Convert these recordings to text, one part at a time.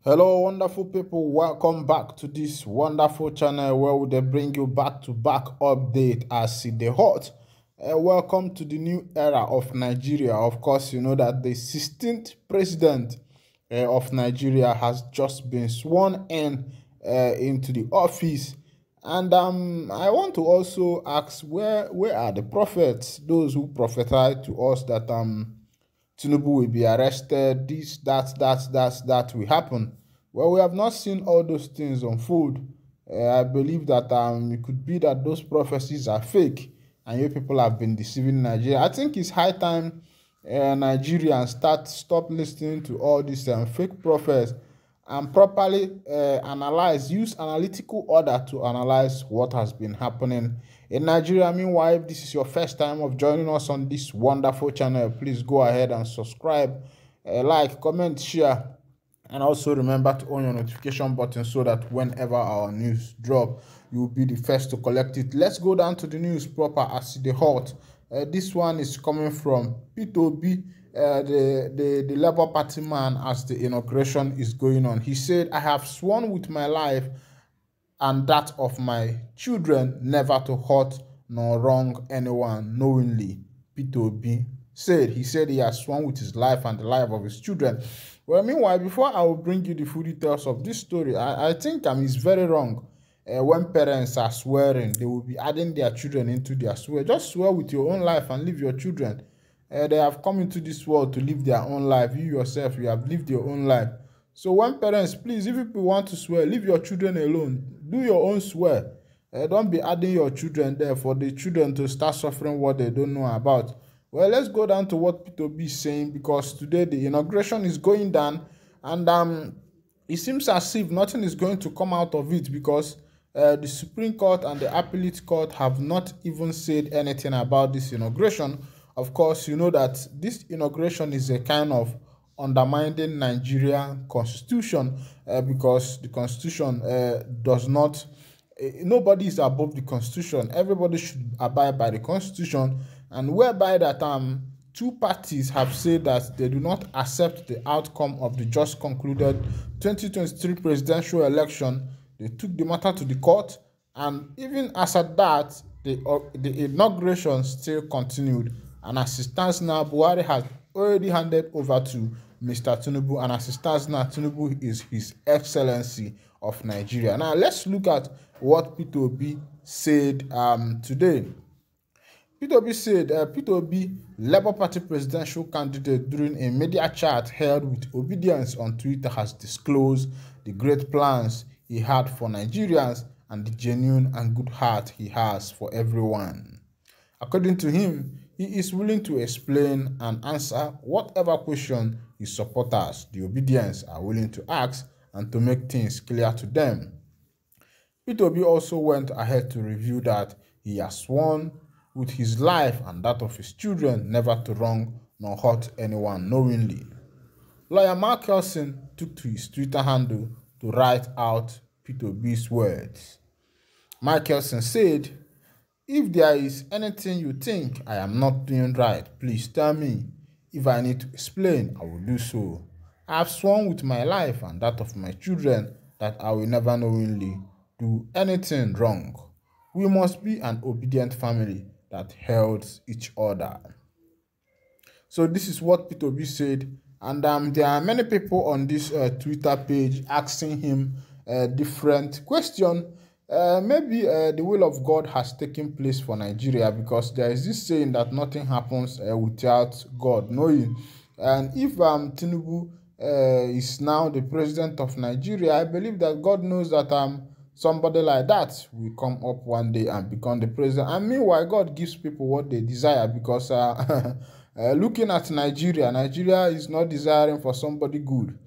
Hello, wonderful people. Welcome back to this wonderful channel where we dey bring you back-to-back update as e dey hot. Welcome to the new era of Nigeria. Of course, you know that the 16th president of Nigeria has just been sworn in into the office. And I want to also ask, where are the prophets, those who prophesied to us that Tinubu will be arrested, this, that will happen. Well, we have not seen all those things unfold. I believe that it could be that those prophecies are fake and you people have been deceiving Nigeria. I think it's high time Nigerians stop listening to all these fake prophets and properly use analytical order to analyze what has been happening in Nigeria. Meanwhile, if this is your first time of joining us on this wonderful channel, please go ahead and subscribe, like, comment, share, and also remember to on your notification button so that whenever our news drop, you will be the first to collect it. Let's go down to the news proper as the hot. This one is coming from Peter Obi, the Labour Party man, as the inauguration is going on. He said, "I have sworn with my life and that of my children never to hurt nor wrong anyone knowingly," Peter Obi said. He said he has sworn with his life and the life of his children. Well, meanwhile, before I will bring you the full details of this story, I think it's very wrong. When parents are swearing, they will be adding their children into their swear. Just swear with your own life and leave your children. They have come into this world to live their own life. You yourself, you have lived your own life. So when parents, please, if people want to swear, leave your children alone. Do your own swear. Don't be adding your children there for the children to start suffering what they don't know about. Well, let's go down to what Peter B is saying, because today the inauguration is going down and it seems as if nothing is going to come out of it, because the Supreme Court and the Appellate Court have not even said anything about this inauguration. Of course, you know that this inauguration is a kind of undermining Nigerian constitution, because the constitution does not, nobody is above the constitution. Everybody should abide by the constitution, and whereby that two parties have said that they do not accept the outcome of the just concluded 2023 presidential election. They took the matter to the court, and even as at that, the inauguration still continued. And as it stands now, Buhari has already handed over to Mr. Tinubu, and as it stands now, Tinubu is His Excellency of Nigeria. Now, let's look at what Peter Obi said today. Peter Obi said, Peter Obi, Labour Party presidential candidate, during a media chat held with Obedience on Twitter, has disclosed the great plans he had for Nigerians and the genuine and good heart he has for everyone. According to him, he is willing to explain and answer whatever question his supporters, the Obedience, are willing to ask, and to make things clear to them. Peter Obi also went ahead to reveal that he has sworn with his life and that of his children never to wrong nor hurt anyone knowingly. Lawyer Mark Kelson took to his Twitter handle to write out Peter Obi's words. Mark Kelson said, "If there is anything you think I am not doing right, please tell me. If I need to explain, I will do so. I have sworn with my life and that of my children that I will never knowingly do anything wrong. We must be an obedient family that helps each other." So this is what Peter Obi said, and there are many people on this Twitter page asking him different questions. Maybe the will of God has taken place for Nigeria, because there is this saying that nothing happens without God knowing. And if Tinubu is now the president of Nigeria, I believe that God knows that somebody like that will come up one day and become the president. And meanwhile, God gives people what they desire, because looking at Nigeria is not desiring for somebody good,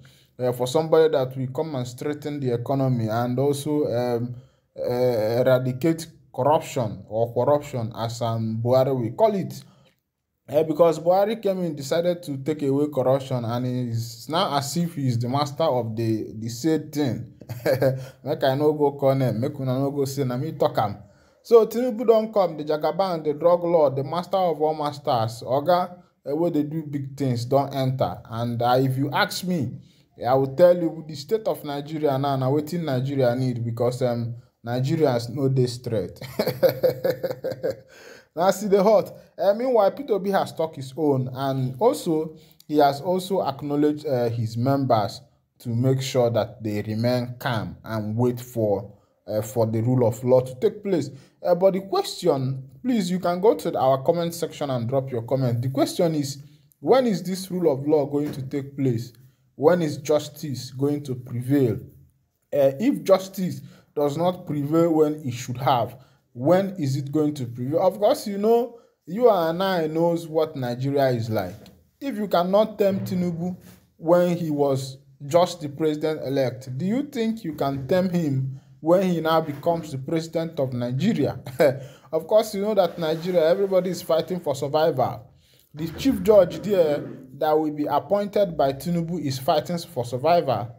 for somebody that will come and strengthen the economy and also eradicate corruption, as Buhari will call it. Because Buhari came in, decided to take away corruption, and it's now as if he's the master of the said thing. Make I no go call name, make una no go say na me talk am. So Tinubu don come, the Jagaban, the drug lord, the master of all masters, Oga, where they do big things, don't enter. And if you ask me, I will tell you the state of Nigeria now wetin Nigeria need, because Nigerians no dey straight. Now see the hot. Meanwhile, Peter Obi has talked his own, and also he has also acknowledged his members to make sure that they remain calm and wait for the rule of law to take place. But the question, please, you can go to our comment section and drop your comment. The question is, when is this rule of law going to take place? When is justice going to prevail? If justice does not prevail when it should have, when is it going to prevail? Of course, you know, you and I knows what Nigeria is like. If you cannot tempt Tinubu when he was just the president-elect, do you think you can tempt him when he now becomes the president of Nigeria? Of course, you know that Nigeria, everybody is fighting for survival. The chief judge there that will be appointed by Tinubu is fighting for survival.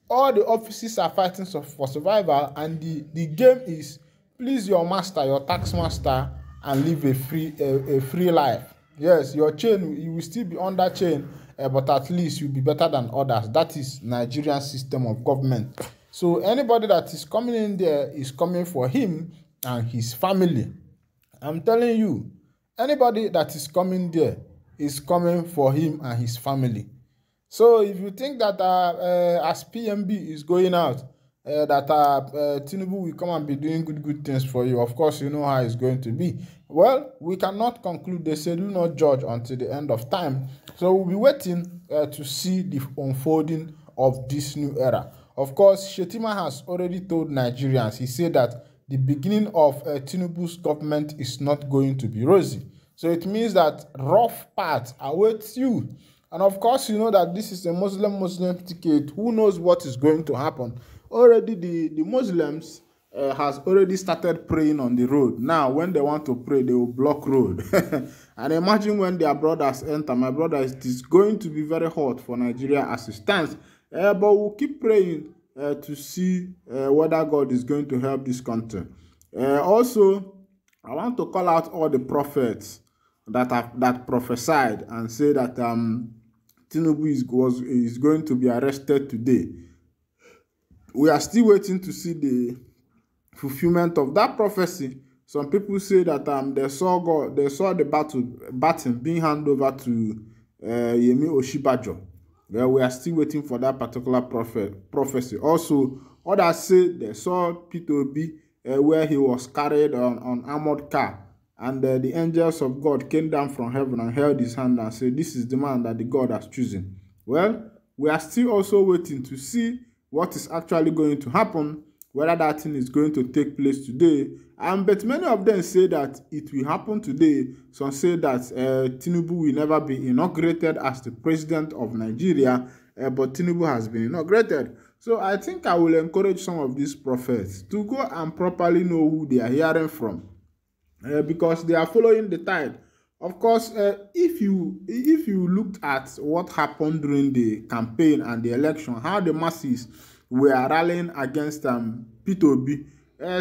All the offices are fighting for survival, and the game is please your master, your tax master, and live a free life. Yes, your chain, you will still be under chain, but at least you'll be better than others. That is Nigerian system of government. So anybody that is coming in there is coming for him and his family. I'm telling you, anybody that is coming there is coming for him and his family. So if you think that as PMB is going out, that Tinubu will come and be doing good things for you, of course you know how it's going to be. Well, we cannot conclude. They say do not judge until the end of time. So we'll be waiting to see the unfolding of this new era. Of course, Shetima has already told Nigerians, he said that the beginning of Tinubu's government is not going to be rosy. So it means that rough path awaits you. And of course, you know that this is a Muslim ticket. Who knows what is going to happen? Already the Muslims has already started praying on the road. Now, when they want to pray, they will block road. And imagine when their brothers enter. My brother, it is going to be very hot for Nigeria as it stands. But we'll keep praying to see whether God is going to help this country. Also, I want to call out all the prophets that prophesied and say that Tinubu is going to be arrested today. We are still waiting to see the fulfillment of that prophecy. Some people say that they saw the baton being handed over to Yemi Oshibajo. Well, we are still waiting for that particular prophecy. Also, others say they saw Peter Obi where he was carried on armored car, and the angels of God came down from heaven and held his hand and said, "This is the man that the God has chosen." Well, we are still also waiting to see what is actually going to happen, whether that thing is going to take place today. But many of them say that it will happen today. Some say that Tinubu will never be inaugurated as the president of Nigeria, but Tinubu has been inaugurated. So I think I will encourage some of these prophets to go and properly know who they are hearing from, because they are following the tide. Of course, if you looked at what happened during the campaign and the election, how the masses were rallying against Peter Obi,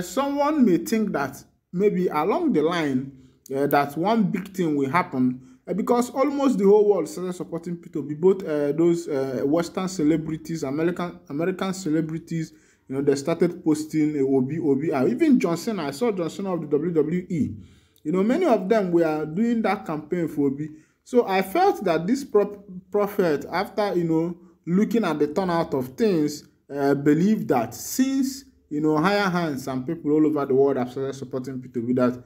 someone may think that maybe along the line that one big thing will happen, because almost the whole world started supporting Peter Obi, both those Western celebrities, American celebrities. You know, they started posting Obi. Even Johnson, I saw Johnson of the WWE. You know, many of them were doing that campaign for Obi. So I felt that this prophet, after, you know, looking at the turnout of things, believed that since, you know, higher hands and people all over the world have started supporting Peter Obi, that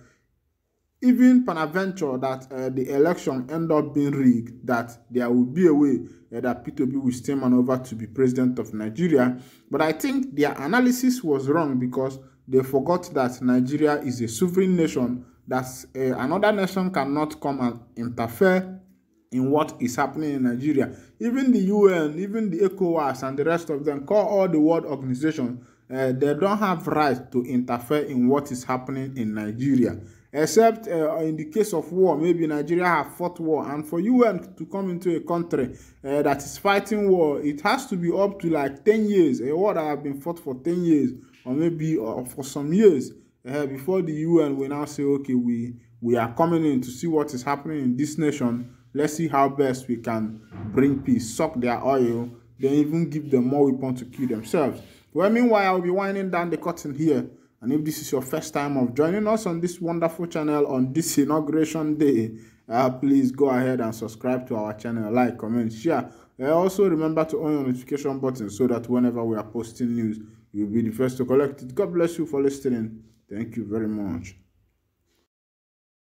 even peradventure that the election end up being rigged, that there will be a way that Peter Obi will still maneuver to be president of Nigeria. But I think their analysis was wrong, because they forgot that Nigeria is a sovereign nation, that another nation cannot come and interfere in what is happening in Nigeria. Even the UN, even the ECOWAS and the rest of them, call all the world organizations, they don't have right to interfere in what is happening in Nigeria. Except in the case of war, maybe Nigeria have fought war, and for UN to come into a country that is fighting war, it has to be up to like 10 years, a war that has been fought for 10 years, or maybe for some years, before the UN will now say, okay, we are coming in to see what is happening in this nation. Let's see how best we can bring peace, suck their oil, They even give them more weapons to kill themselves. Well, meanwhile, I'll be winding down the curtain here. And if this is your first time of joining us on this wonderful channel on this inauguration day, please go ahead and subscribe to our channel, like, comment, share. Also remember to on your notification button so that whenever we are posting news, you'll be the first to collect it. God bless you for listening. Thank you very much.